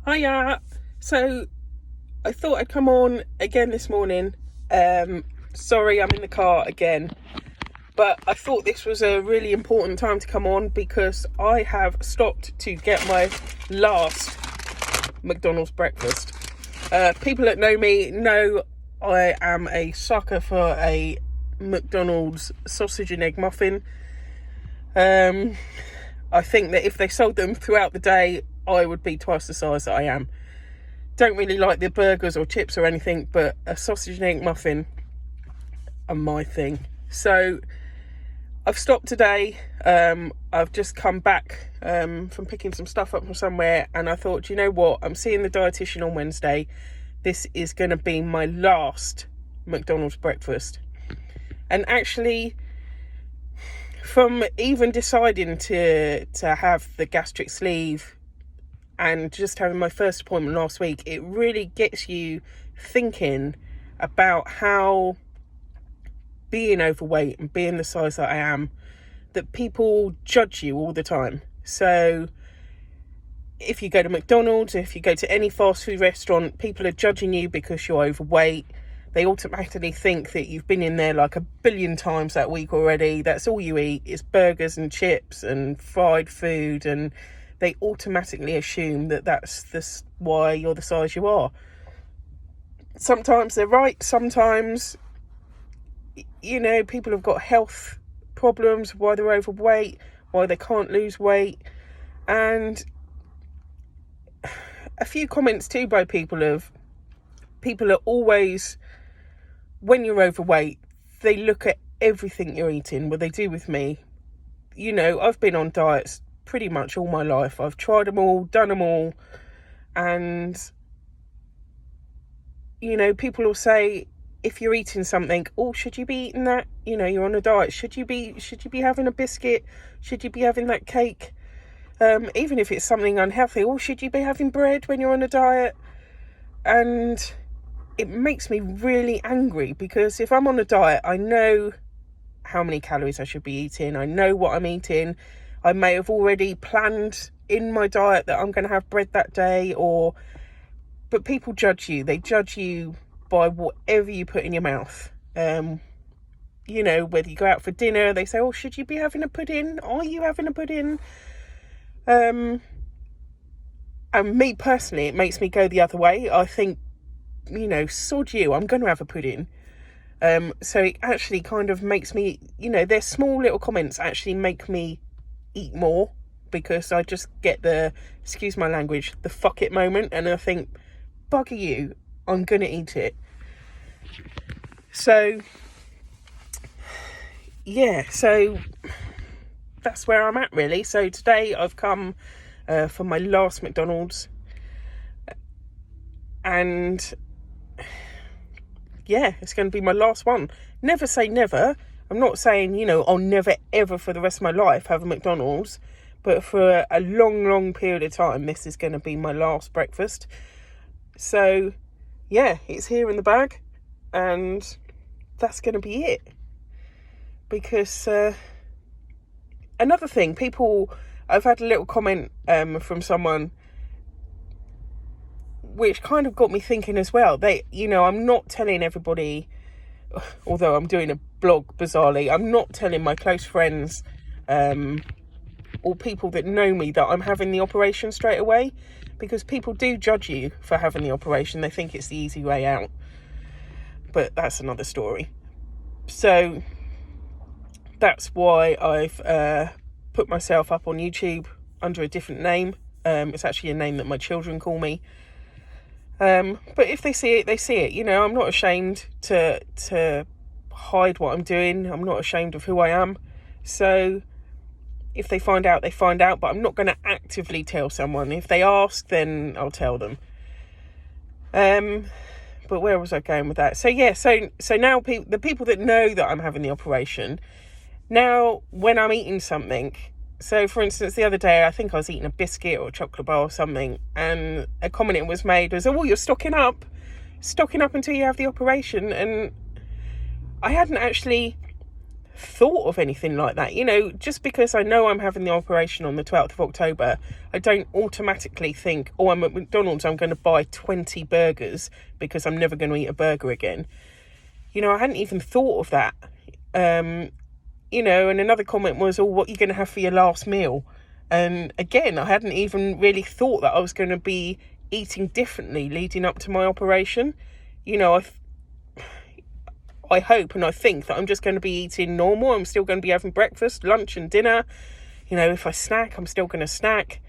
Hiya. So I thought I'd come on again this morning. Sorry, I'm in the car again, but I thought this was a really important time to come on because I have stopped to get my last McDonald's breakfast. People that know me know I am a sucker for a McDonald's sausage and egg muffin. I think that if they sold them throughout the day, I would be twice the size that I am. Don't really like the burgers or chips or anything, but a sausage and egg muffin are my thing. So I've stopped today. I've just come back from picking some stuff up from somewhere, and I thought, you know what, I'm seeing the dietitian on Wednesday. This is going to be my last McDonald's breakfast. And actually, from even deciding to have the gastric sleeve and just having my first appointment last week, it really gets you thinking about how being overweight and being the size that I am, that people judge you all the time. So if you go to McDonald's, if you go to any fast food restaurant, people are judging you because you're overweight. They automatically think that you've been in there like a billion times that week already. That's all you eat is burgers and chips and fried food, and they automatically assume that that's why you're the size you are. Sometimes they're right. Sometimes, people have got health problems, why they're overweight, why they can't lose weight. And a few comments too by people are always, when you're overweight, they look at everything you're eating. What they do with me, I've been on diets pretty much all my life. I've tried them all, done them all, and people will say, if you're eating something, should you be eating that? You're on a diet. Should you be having a biscuit? Should you be having that cake? Even if it's something unhealthy, should you be having bread when you're on a diet? And it makes me really angry, because if I'm on a diet, I know how many calories I should be eating. I know what I'm eating. I may have already planned in my diet that I'm going to have bread that day, but people judge you. They judge you by whatever you put in your mouth. Whether you go out for dinner, they say, should you be having a pudding? Are you having a pudding? And me personally, it makes me go the other way. I think, sod you, I'm going to have a pudding. So it actually kind of makes me, their small little comments actually make me eat more, because I just get the, excuse my language, the fuck it moment, and I think, bugger you, I'm going to eat it. So, so that's where I'm at, really. So today I've come for my last McDonald's, and it's going to be my last one. Never say never. I'm not saying, I'll never ever for the rest of my life have a McDonald's, but for a long, long period of time, this is going to be my last breakfast. So, it's here in the bag, and that's going to be it. Because another thing, I've had a little comment from someone which kind of got me thinking as well. I'm not telling everybody, although I'm doing a blog bizarrely, I'm not telling my close friends or people that know me that I'm having the operation straight away, because people do judge you for having the operation. They think it's the easy way out, but that's another story. So that's why I've put myself up on YouTube under a different name. It's actually a name that my children call me. But if they see it, they see it. I'm not ashamed to hide what I'm doing. I'm not ashamed of who I am. So if they find out, they find out, but I'm not going to actively tell someone. If they ask, then I'll tell them. But where was I going with that? So now the people that know that I'm having the operation, now when I'm eating something, so for instance, the other day, I think I was eating a biscuit or a chocolate bar or something, and a comment it was made was, you're stocking up until you have the operation. And I hadn't actually thought of anything like that. You know, just because I know I'm having the operation on the 12th of October, I don't automatically think, oh, I'm at McDonald's, I'm going to buy 20 burgers because I'm never going to eat a burger again. You know, I hadn't even thought of that. You know, and another comment was, oh, what are you going to have for your last meal? And again, I hadn't even really thought that I was going to be eating differently leading up to my operation. You know, I hope and I think that I'm just going to be eating normal. I'm still going to be having breakfast, lunch and dinner. You know, if I snack, I'm still going to snack.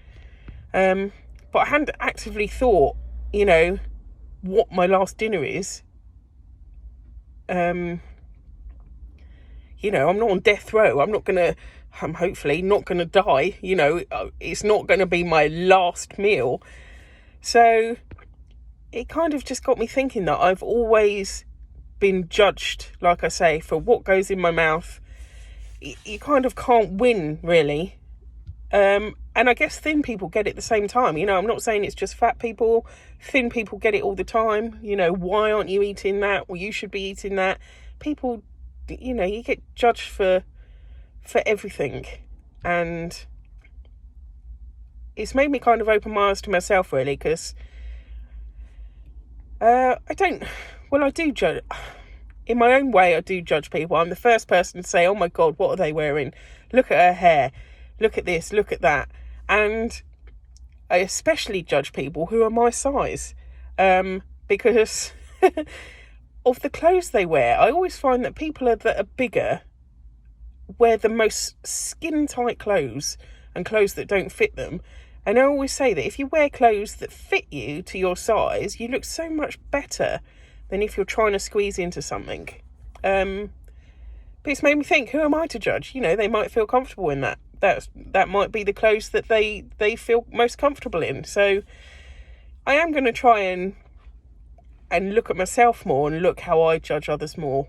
But I hadn't actively thought, you know, what my last dinner is. You know, I'm not on death row. I'm hopefully not going to die. You know, it's not going to be my last meal. So it kind of just got me thinking that I've always been judged, like I say, for what goes in my mouth. You kind of can't win, really. And I guess thin people get it at the same time. You know, I'm not saying it's just fat people. Thin people get it all the time. You know, why aren't you eating that? Well, you should be eating that. People, you know, you get judged for everything. And it's made me kind of open my eyes to myself, really, because I do judge. In my own way, I do judge people. I'm the first person to say, oh my God, what are they wearing? Look at her hair. Look at this, look at that. And I especially judge people who are my size. Because of the clothes they wear. I always find that people that are bigger wear the most skin-tight clothes and clothes that don't fit them. And I always say that if you wear clothes that fit you to your size, you look so much better than if you're trying to squeeze into something. But it's made me think, who am I to judge? You know, they might feel comfortable in that. That might be the clothes that they feel most comfortable in. So I am going to try and look at myself more and look how I judge others more,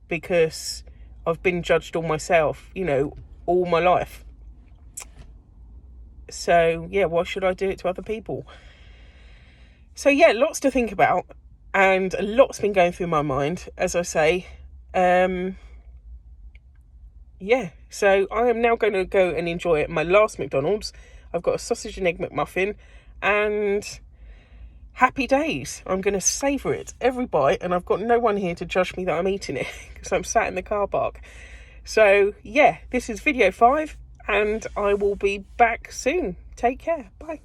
because I've been judged all myself, you know, all my life. So yeah, why should I do it to other people? So yeah, lots to think about, and a lot's been going through my mind, as I say. Yeah, so I am now going to go and enjoy my last McDonald's. I've got a sausage and egg McMuffin, and happy days. I'm going to savour it, every bite, and I've got no one here to judge me that I'm eating it, because I'm sat in the car park. So yeah, this is video 5, and I will be back soon. Take care. Bye.